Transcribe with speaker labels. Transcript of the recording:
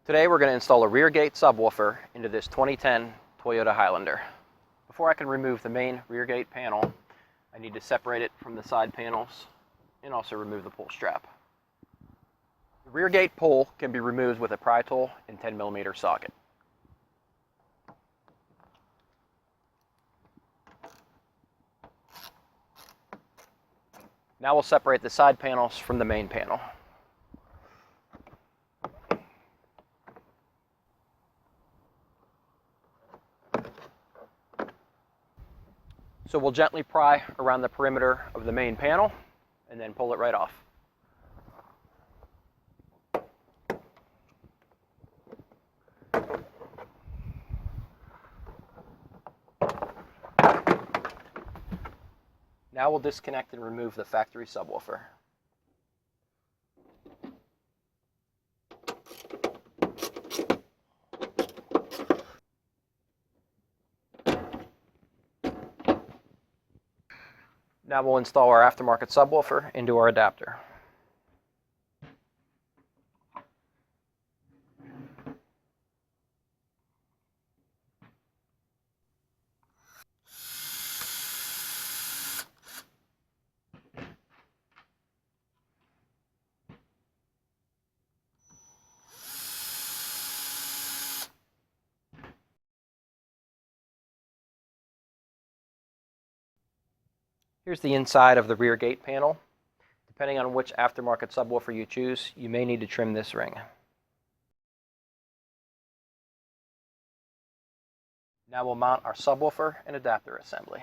Speaker 1: Today we're going to install a rear gate subwoofer into this 2010 Toyota Highlander. Before I can remove the main rear gate panel, I need to separate it from the side panels and also remove the pull strap. The rear gate pull can be removed with a pry tool and 10mm socket. Now we'll separate the side panels from the main panel. So we'll gently pry around the perimeter of the main panel and then pull it right off. Now we'll disconnect and remove the factory subwoofer. Now we'll install our aftermarket subwoofer into our adapter. Here's the inside of the rear gate panel. Depending on which aftermarket subwoofer you choose, you may need to trim this ring. Now we'll mount our subwoofer and adapter assembly.